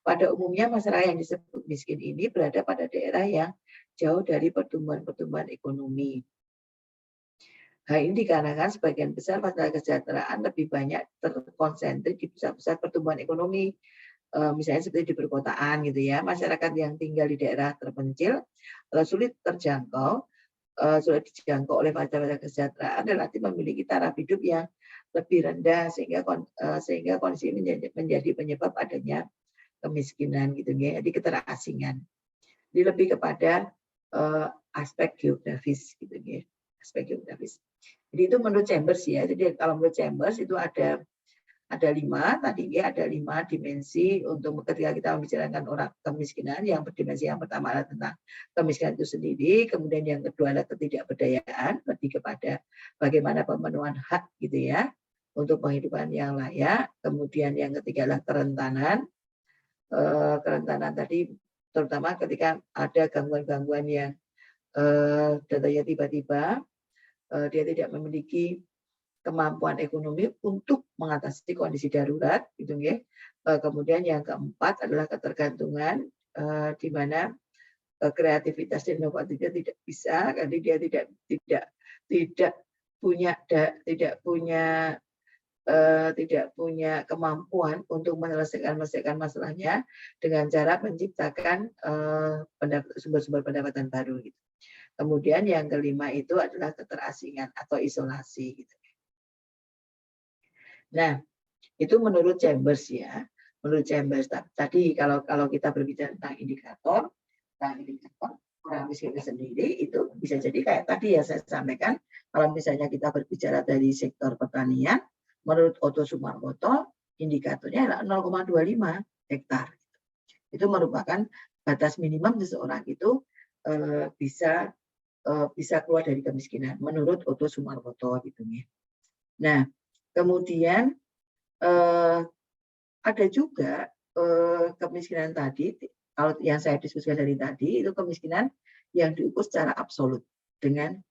Pada umumnya masyarakat yang disebut miskin ini berada pada daerah yang jauh dari pertumbuhan ekonomi. Hal ini dikarenakan sebagian besar masalah kesejahteraan lebih banyak terkonsentrik di pusat-pusat pertumbuhan ekonomi, misalnya seperti di perkotaan gitu ya. Masyarakat yang tinggal di daerah terpencil sulit dijangkau oleh masalah kesejahteraan, relatif memiliki taraf hidup yang lebih rendah sehingga kondisi ini menjadi penyebab adanya kemiskinan gitu ya, jadi keterasingan. Jadi lebih kepada aspek geografis gitu ya, aspek geografis. Jadi itu menurut Chambers ya. Jadi kalau menurut Chambers itu ada 5 tadi ya, ada 5 dimensi untuk ketika kita membicarakan orang kemiskinan. Yang dimensi yang pertama adalah tentang kemiskinan itu sendiri, kemudian yang kedua adalah ketidakberdayaan, lebih kepada bagaimana pemenuhan hak gitu ya untuk penghidupan yang layak. Kemudian yang ketiga adalah kerentanan. Kerentanan tadi terutama ketika ada gangguan-gangguan yang datanya tiba-tiba, dia tidak memiliki kemampuan ekonomi untuk mengatasi kondisi darurat, gitu ya. Kemudian yang keempat adalah ketergantungan, di mana kreativitas dan inovatifnya tidak bisa, karena dia tidak punya tidak punya kemampuan untuk menyelesaikan masalahnya dengan cara menciptakan sumber-sumber pendapatan baru. Gitu. Kemudian yang kelima itu adalah keterasingan atau isolasi. Gitu. Nah, itu menurut Chambers ya. Menurut Chambers tadi kalau kita berbicara tentang indikator orang miskin sendiri itu bisa jadi kayak tadi ya saya sampaikan, kalau misalnya kita berbicara dari sektor pertanian, menurut Otto Sumarmoto indikatornya adalah 0,25 hektar. Itu merupakan batas minimum seseorang itu bisa keluar dari kemiskinan menurut Otto Sumarmoto gitu ya. Nah, kemudian ada juga kemiskinan tadi, kalau yang saya diskusikan dari tadi itu kemiskinan yang diukur secara absolut dengan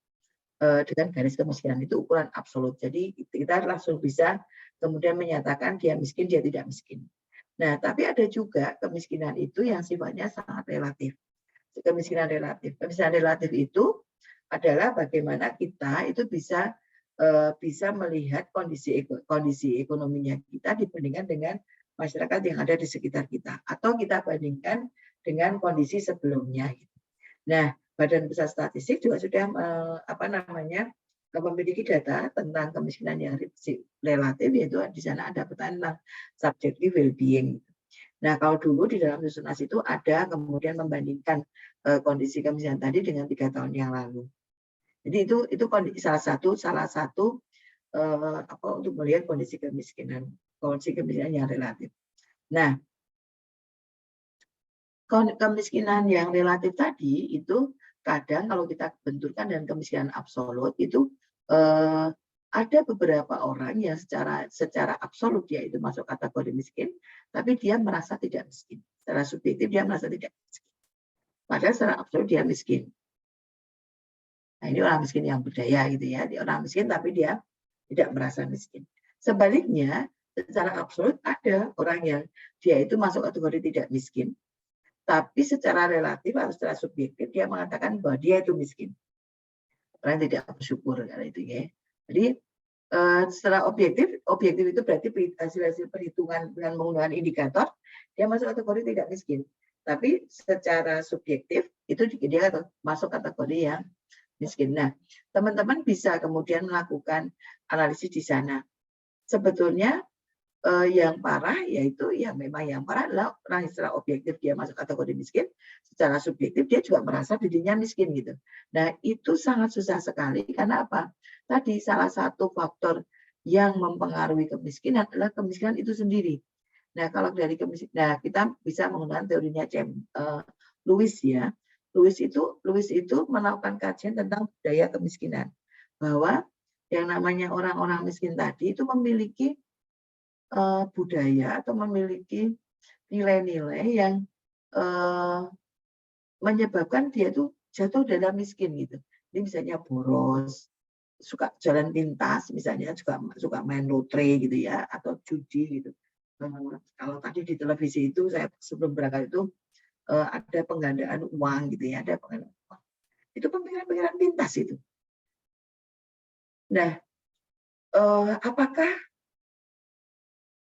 garis kemiskinan itu ukuran absolut. Jadi kita langsung bisa kemudian menyatakan dia miskin, dia tidak miskin. Nah, tapi ada juga kemiskinan itu yang sifatnya sangat relatif. Kemiskinan relatif itu adalah bagaimana kita itu bisa melihat kondisi ekonominya kita dibandingkan dengan masyarakat yang ada di sekitar kita, atau kita bandingkan dengan kondisi sebelumnya. Nah, Badan Pusat Statistik juga sudah memiliki data tentang kemiskinan yang relatif, yaitu di sana ada peta tentang subjective well-being. Nah, kalau dulu di dalam susunan itu ada kemudian membandingkan kondisi kemiskinan tadi dengan 3 tahun yang lalu. Jadi itu salah satu untuk melihat kondisi kemiskinan yang relatif. Nah, kemiskinan yang relatif tadi itu kadang kalau kita benturkan dengan kemiskinan absolut itu ada beberapa orang yang secara absolut dia itu masuk kategori miskin, tapi dia merasa tidak miskin. Secara subjektif dia merasa tidak miskin. Padahal secara absolut dia miskin. Nah, ini orang miskin yang berdaya gitu ya. Dia orang miskin tapi dia tidak merasa miskin. Sebaliknya, secara absolut ada orang yang dia itu masuk kategori tidak miskin, tapi secara relatif atau secara subjektif dia mengatakan bahwa dia itu miskin. Orang tidak bersyukur karena itu ya. Jadi secara objektif itu berarti hasil perhitungan dengan menggunakan indikator dia masuk kategori tidak miskin. Tapi secara subjektif itu dia masuk kategori yang miskin. Nah, teman-teman bisa kemudian melakukan analisis di sana. Sebetulnya yang parah yaitu memang yang parah adalah orang secara objektif dia masuk kategori miskin, secara subjektif dia juga merasa dirinya miskin gitu. Nah, itu sangat susah sekali karena apa? Tadi salah satu faktor yang mempengaruhi kemiskinan adalah kemiskinan itu sendiri. Nah, kalau dari kemiskinan, kita bisa menggunakan teorinya Lewis ya. Lewis itu melakukan kajian tentang budaya kemiskinan, bahwa yang namanya orang-orang miskin tadi itu memiliki budaya atau memiliki nilai-nilai yang menyebabkan dia itu jatuh dalam miskin gitu. Ini misalnya boros, suka jalan pintas, misalnya suka main lotre gitu ya, atau judi gitu. Kalau tadi di televisi itu saya sebelum berangkat itu ada penggandaan uang gitu ya, ada penggandaan uang. Itu pemikiran-pemikiran pintas itu. Nah, apakah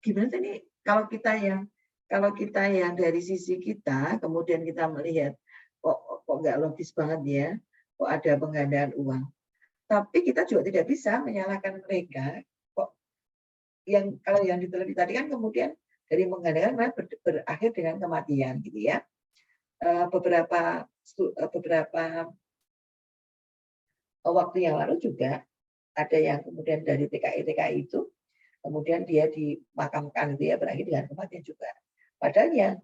gimana nih kalau kita yang dari sisi kita, kemudian kita melihat kok nggak logis banget ya, kok ada penggandaan uang. Tapi kita juga tidak bisa menyalahkan mereka kok kalau yang diteliti tadi kan kemudian dari menggandakan berakhir dengan kematian gitu ya. Beberapa waktu yang lalu juga ada yang kemudian dari TKI itu kemudian dia dimakamkan gitu ya, berakhir dengan kematian juga. Padahal yang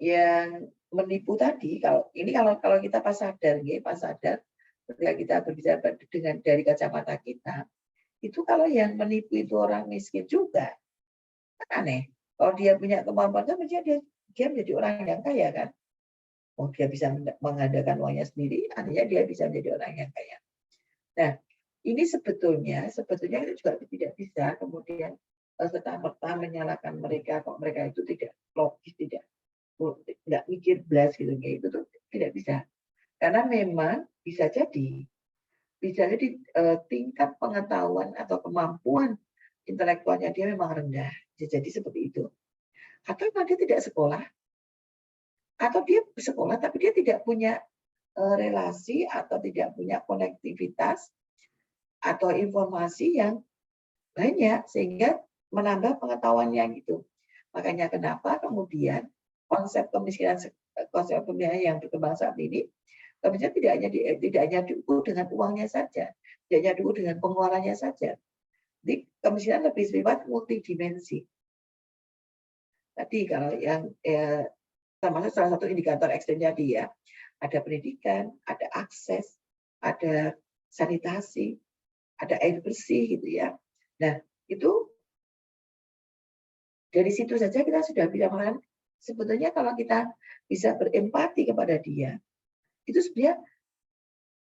yang menipu tadi, kalau kita pas sadar ketika kita berbicara dengan dari kacamata kita, itu kalau yang menipu itu orang miskin juga, kan aneh. Kalau dia punya kemampuan kan dia menjadi orang yang kaya kan. Oh, dia bisa mengadakan uangnya sendiri, artinya dia bisa menjadi orang yang kaya. Nah, ini sebetulnya kita juga tidak bisa kemudian serta-merta menyalahkan mereka kok mereka itu tidak logis, tidak mikir belas gitu kayak itu tuh tidak bisa. Karena memang bisa jadi tingkat pengetahuan atau kemampuan intelektualnya dia memang rendah. Bisa jadi seperti itu. Atau memang dia tidak sekolah, atau dia bersekolah tapi dia tidak punya relasi atau tidak punya konektivitas atau informasi yang banyak sehingga menambah pengetahuannya gitu. Makanya kenapa kemudian konsep kemiskinan yang berkembang saat ini kemiskinan tidak hanya diukur dengan uangnya saja, tidak hanya diukur dengan pengeluarannya saja. Jadi kemiskinan lebih bersifat multidimensi. Tadi kalau yang termasuk salah satu indikator ekstrimnya dia ada pendidikan, ada akses, ada sanitasi, ada air bersih gitu ya. Nah, itu dari situ saja kita sudah bisa mengatakan sebetulnya kalau kita bisa berempati kepada dia, itu sebenarnya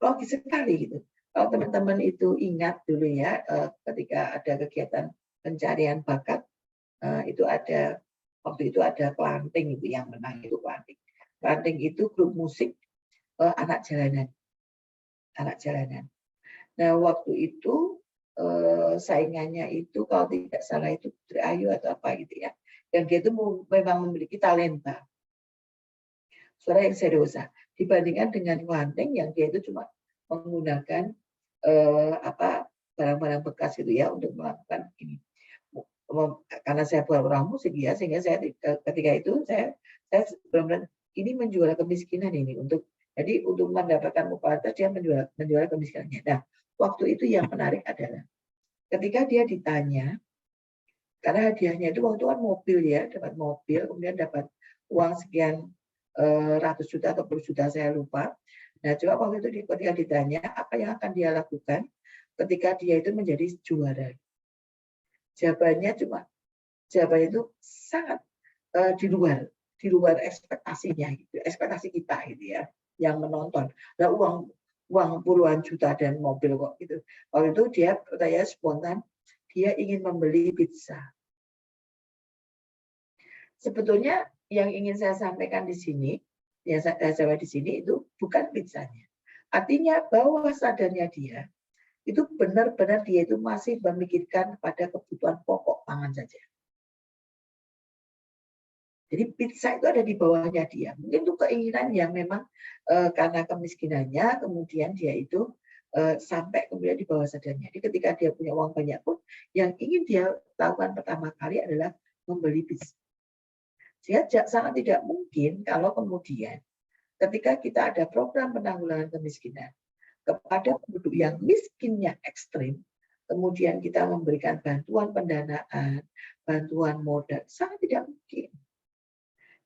logis sekali gitu. Kalau teman-teman itu ingat dulu ya, ketika ada kegiatan pencarian bakat, itu waktu itu ada Klanting itu yang menang itu Klanting. Klanting itu grup musik anak jalanan. Nah, waktu itu saingannya itu kalau tidak salah itu Putri Ayu atau apa gitu ya. Yang dia itu memang memiliki talenta. Suara yang seriosa dibandingkan dengan Klanting yang dia itu cuma menggunakan barang-barang bekas gitu ya untuk melakukan ini. Karena saya bukan orang musik ya, sehingga saya ketika itu saya benar-benar ini menjual kemiskinan ini untuk mendapatkan popularitas dia menjual kemiskinannya. Nah, waktu itu yang menarik adalah ketika dia ditanya, karena hadiahnya itu waktu kan mobil ya, dapat mobil, kemudian dapat uang sekian ratus juta atau puluh juta saya lupa. Nah, coba waktu itu ketika ditanya apa yang akan dia lakukan ketika dia itu menjadi juara. Jawabannya itu sangat di luar ekspektasinya gitu, ekspektasi kita gitu ya, yang menonton. Nah, uang puluhan juta dan mobil kok gitu. Waktu itu dia bertanya spontan, dia ingin membeli pizza. Sebetulnya yang ingin saya sampaikan di sini, yang saya jawab di sini itu bukan pizzanya. Artinya bahwa sadarnya dia itu benar-benar dia itu masih memikirkan pada kebutuhan pokok pangan saja. Jadi pizza itu ada di bawahnya dia. Mungkin itu keinginan yang memang karena kemiskinannya, kemudian dia itu sampai kemudian di bawah sadarnya. Jadi ketika dia punya uang banyak pun, yang ingin dia lakukan pertama kali adalah membeli pizza. Sehingga sangat tidak mungkin kalau kemudian ketika kita ada program penanggulangan kemiskinan kepada penduduk yang miskinnya ekstrim, kemudian kita memberikan bantuan pendanaan, bantuan modal, sangat tidak mungkin.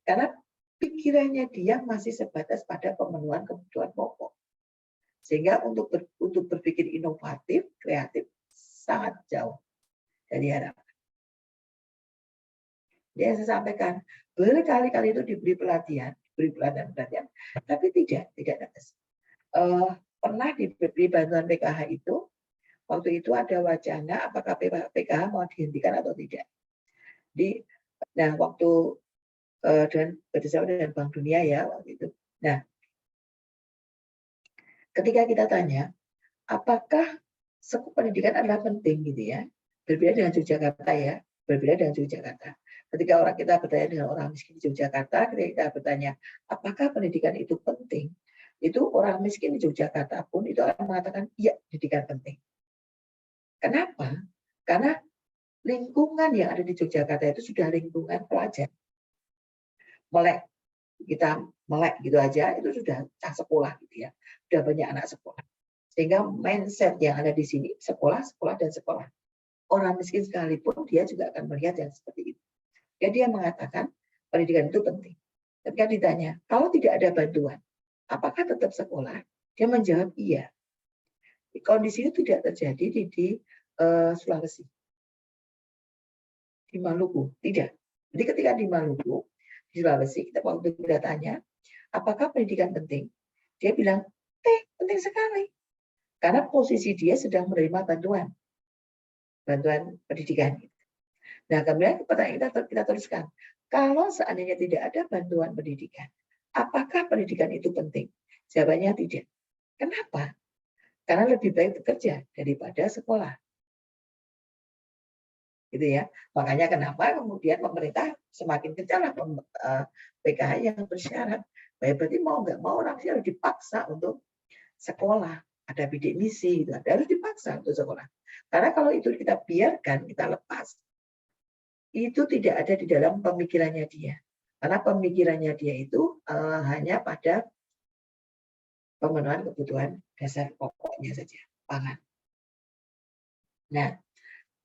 Karena pikirannya dia masih sebatas pada pemenuhan kebutuhan pokok. Sehingga untuk berpikir inovatif, kreatif, sangat jauh dari harapan. Yang saya sampaikan, berkali-kali itu diberi pelatihan, tapi tidak netes. Pernah diberi bantuan PKH itu, waktu itu ada wacana apakah PKH mau dihentikan atau tidak. Nah, waktu dan bekerjasama dengan Bank Dunia ya waktu itu. Nah, ketika kita tanya, apakah pendidikan adalah penting gitu ya. Berbeda dengan Yogyakarta ya, berbeda dengan Yogyakarta. Ketika orang kita bertanya dengan orang miskin di Yogyakarta, ketika kita bertanya apakah pendidikan itu penting, itu orang miskin di Yogyakarta pun itu akan mengatakan iya, pendidikan penting. Kenapa? Karena lingkungan yang ada di Yogyakarta itu sudah lingkungan pelajar. Melek, kita melek gitu aja, itu sudah sekolah gitu ya. Sudah banyak anak sekolah. Sehingga mindset yang ada di sini sekolah, sekolah, dan sekolah. Orang miskin sekalipun dia juga akan melihat yang seperti itu. Jadi dia mengatakan pendidikan itu penting. Ketika ditanya, kalau tidak ada bantuan, apakah tetap sekolah? Dia menjawab iya. Kondisi itu tidak terjadi di Sulawesi, di Maluku, tidak. Jadi ketika di Maluku, di Sulawesi, kita waktu kita tanya, apakah pendidikan penting? Dia bilang, penting sekali. Karena posisi dia sedang menerima bantuan pendidikan. Nah, kemudian pertanyaan kita teruskan, kalau seandainya tidak ada bantuan pendidikan, apakah pendidikan itu penting? Jawabannya tidak. Kenapa? Karena lebih baik bekerja daripada sekolah. Gitu ya. Makanya kenapa kemudian pemerintah semakin kencang PKH yang bersyarat. Berarti mau nggak mau orang harus dipaksa untuk sekolah. Ada bidik misi, gitu. Harus dipaksa untuk sekolah. Karena kalau itu kita biarkan, kita lepas, itu tidak ada di dalam pemikirannya dia. Karena pemikirannya dia itu hanya pada pemenuhan kebutuhan dasar pokoknya saja, pangan. Nah,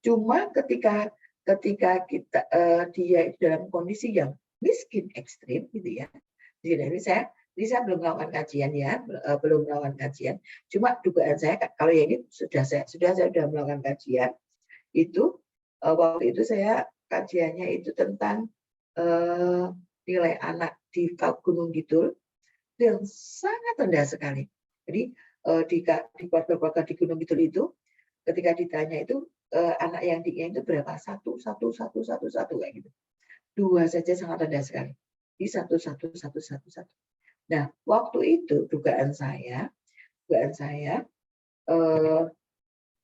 cuma ketika kita dia dalam kondisi yang miskin ekstrim gitu ya. Jadi saya belum melakukan kajian ya, belum melakukan kajian. Cuma dugaan saya kalau yang ini saya sudah melakukan kajian itu waktu itu saya kajiannya itu tentang nilai anak di Gunung Kidul yang sangat rendah sekali. Jadi di keluarga-keluarga di Gunung Kidul itu ketika ditanya itu anak yang tingginya itu berapa? Satu kayak gitu. Dua saja sangat rendah sekali. Di satu. Nah, waktu itu dugaan saya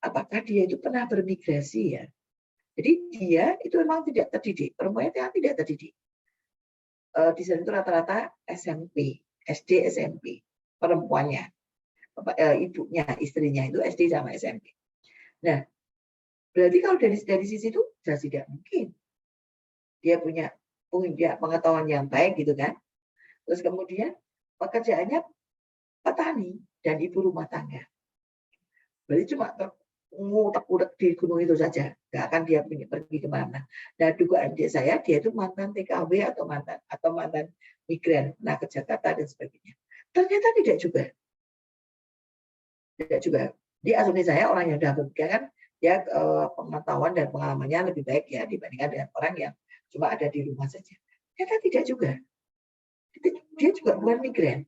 apakah dia itu pernah bermigrasi ya? Jadi dia itu memang tidak terdidik, perempuannya tidak terdidik. Di sana itu rata-rata SMP, SD, SMP, perempuannya, ibunya, istrinya itu SD sama SMP. Nah, berarti kalau dari sisi itu sudah tidak mungkin dia punya pengetahuan yang baik gitu kan. Terus kemudian pekerjaannya petani dan ibu rumah tangga. Berarti cuma ngutek-ngutek di gunung itu saja, nggak akan dia pergi kemana. Nah, dugaan saya dia itu mantan TKW atau mantan migran, nah ke Jakarta dan sebagainya. Ternyata tidak juga. Di asumsi saya orang yang sudah bekerja kan, ya pengetahuan dan pengalamannya lebih baik ya dibandingkan dengan orang yang cuma ada di rumah saja. Ternyata tidak juga. Dia juga bukan migran.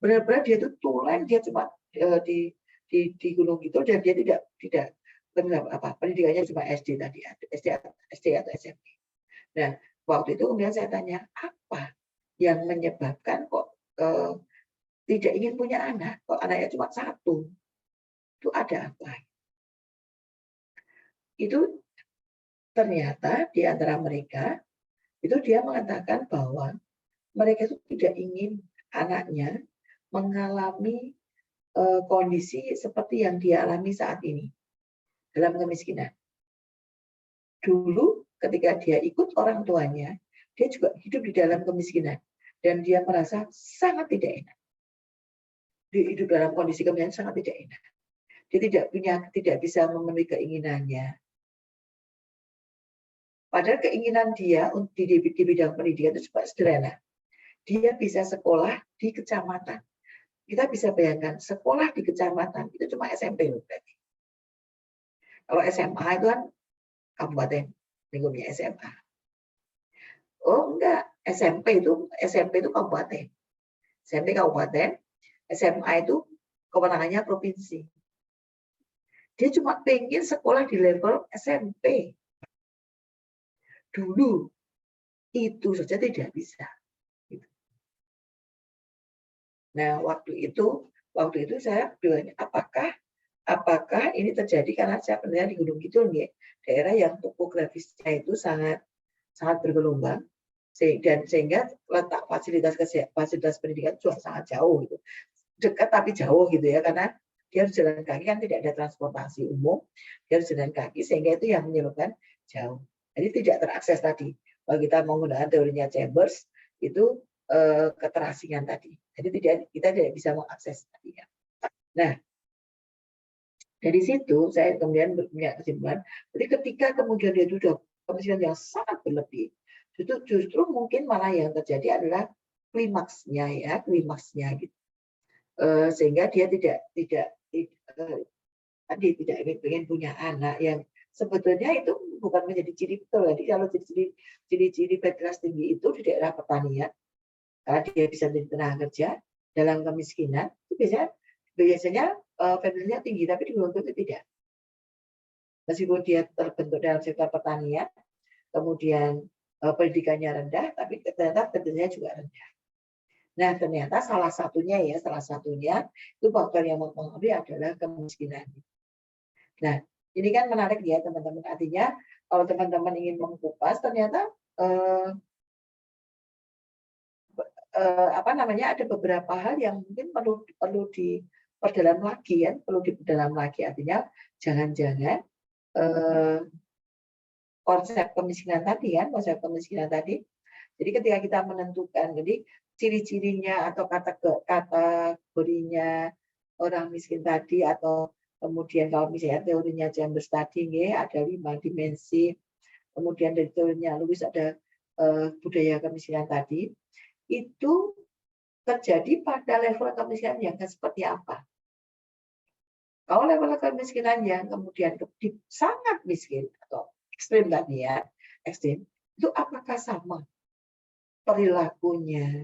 Benar-benar dia itu tulen, dia cuma di gunung itu dan dia tidak pendidikannya cuma SD tadi, SD atau SMP. Nah, waktu itu kemudian saya tanya apa yang menyebabkan kok tidak ingin punya anak, kok anaknya cuma satu, itu ada apa? Itu ternyata di antara mereka itu dia mengatakan bahwa mereka itu tidak ingin anaknya mengalami kondisi seperti yang dia alami saat ini dalam kemiskinan. Dulu ketika dia ikut orang tuanya, dia juga hidup di dalam kemiskinan dan dia merasa sangat tidak enak. Dia hidup dalam kondisi kemiskinan sangat tidak enak. Dia tidak bisa memenuhi keinginannya. Padahal keinginan dia di bidang pendidikan itu cuma sederhana. Dia bisa sekolah di kecamatan. Kita bisa bayangkan sekolah di kecamatan itu cuma SMP loh berarti. Kalau SMA itu kan kabupaten lingkupnya SMA. Oh enggak, SMP itu kabupaten. SMP kabupaten, SMA itu kewenangannya provinsi. Dia cuma pengen sekolah di level SMP. Dulu itu saja tidak bisa. Nah, waktu itu saya bertanya, apakah apakah ini terjadi karena saya penelitian di Gunung Kidul nih, daerah yang topografisnya itu sangat bergelombang, sehingga letak fasilitas pendidikan juga sangat jauh gitu. Dekat tapi jauh gitu ya, karena dia harus jalan kaki, kan tidak ada transportasi umum, dia harus jalan kaki, sehingga itu yang menyebabkan jauh. Jadi tidak terakses tadi. Kalau kita menggunakan teorinya Chambers, itu keterasingan tadi. Jadi kita tidak bisa mengakses tadi ya. Nah, dari situ saya kemudian punya kesimpulan, jadi ketika kemudian dia sudah kemiskinan yang sangat berlebih, justru mungkin malah yang terjadi adalah klimaksnya gitu. Sehingga dia tidak ingin punya anak yang sebetulnya itu bukan menjadi ciri betul. Jadi kalau ciri-ciri bed kelas tinggi itu di daerah pertanian, karena dia bisa menjadi tenaga kerja dalam kemiskinan, itu biasanya family-nya tinggi, tapi di Gunung itu tidak. Meskipun dia terbentuk dalam sektor pertanian, kemudian pendidikannya rendah, tapi ternyata pendidikannya juga rendah. Nah, ternyata salah satunya itu faktor yang mempengaruhi adalah kemiskinan. Nah, ini kan menarik ya teman-teman. Artinya kalau teman-teman ingin mengkupas, ternyata ada beberapa hal yang mungkin perlu diperdalam lagi ya, Artinya jangan-jangan konsep kemiskinan tadi. Jadi ketika kita menentukan, jadi ciri-cirinya atau kategorinya orang miskin tadi, atau kemudian kalau misalnya teorinya Chambers tadi ada 5 dimensi, kemudian dari teorinya Lewis ada budaya kemiskinan tadi, itu terjadi pada level kemiskinan yang seperti apa? Kalau level kemiskinan yang kemudian sangat miskin atau ekstrim tadi ya, itu apakah sama perilakunya,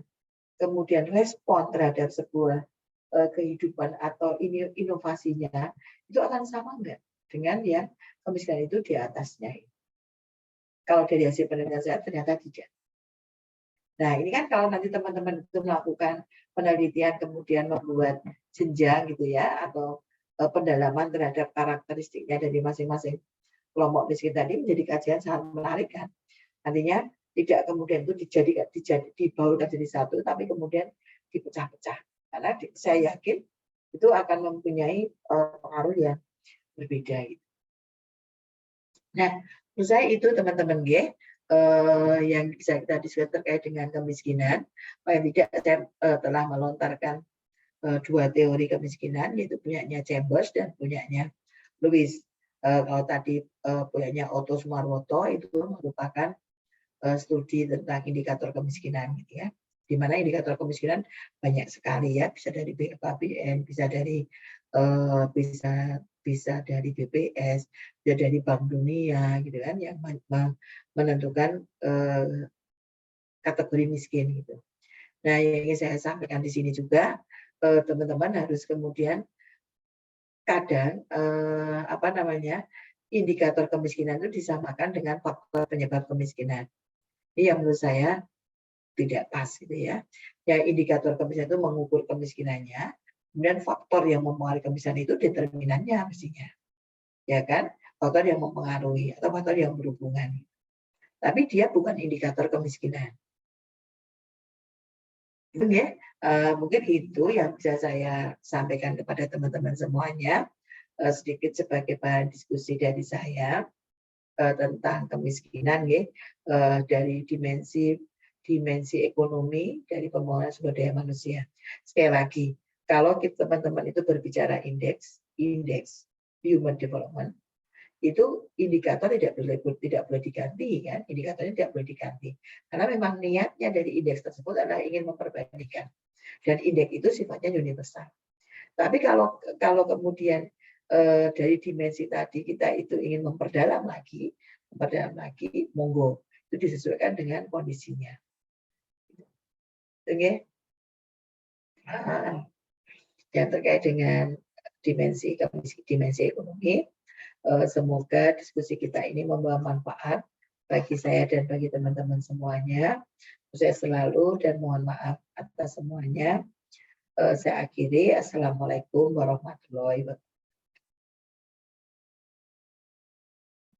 kemudian respon terhadap sebuah kehidupan atau inovasinya, itu akan sama enggak dengan yang kemiskinan itu di atasnya? Kalau dari hasil penelitian saya ternyata tidak. Nah, ini kan kalau nanti teman-teman itu melakukan penelitian kemudian membuat jenjang gitu ya, atau pendalaman terhadap karakteristiknya dari masing-masing kelompok miskin tadi, menjadi kajian sangat menarik kan. Artinya tidak kemudian itu dibaurkan jadi satu, tapi kemudian dipecah-pecah. Karena saya yakin itu akan mempunyai pengaruh yang berbeda. Nah, menurut saya itu teman-teman yang bisa kita diskusi terkait dengan kemiskinan. Paling tidak saya telah melontarkan 2 teori kemiskinan, yaitu punyanya Chambers dan punyanya Lewis. Kalau tadi punyanya Otto Sumarwoto itu merupakan studi tentang indikator kemiskinan gitu ya. Di mana indikator kemiskinan banyak sekali ya, bisa dari BKKBN, bisa dari BPS, bisa dari Bank Dunia gitu kan, yang menentukan kategori miskin gitu. Nah, yang ingin saya sampaikan di sini juga, teman-teman harus kemudian kadang indikator kemiskinan itu disamakan dengan faktor penyebab kemiskinan. Ini yang menurut saya tidak pas gitu ya. Ya, indikator kemiskinan itu mengukur kemiskinannya, kemudian faktor yang mempengaruhi kemiskinan itu determinannya mestinya. Ya kan? Faktor yang mempengaruhi atau faktor yang berhubungan. Tapi dia bukan indikator kemiskinan. Itu ya, mungkin itu yang bisa saya sampaikan kepada teman-teman semuanya, sedikit sebagai bahan diskusi dari saya tentang kemiskinan ya, dari dimensi ekonomi, dari pembangunan sumber daya manusia. Sekali lagi, kalau teman-teman itu berbicara indeks human development, itu indikator tidak boleh diganti kan, indikatornya tidak boleh diganti, karena memang niatnya dari indeks tersebut adalah ingin memperbandingkan, dan indeks itu sifatnya universal. Tapi kalau kemudian dari dimensi tadi kita itu ingin memperdalam lagi, monggo, itu disesuaikan dengan kondisinya. Oke. Yang terkait dengan dimensi ekonomi, semoga diskusi kita ini membawa manfaat bagi saya dan bagi teman-teman semuanya. Saya selalu dan mohon maaf atas semuanya. Saya akhiri. Assalamualaikum warahmatullahi wabarakatuh.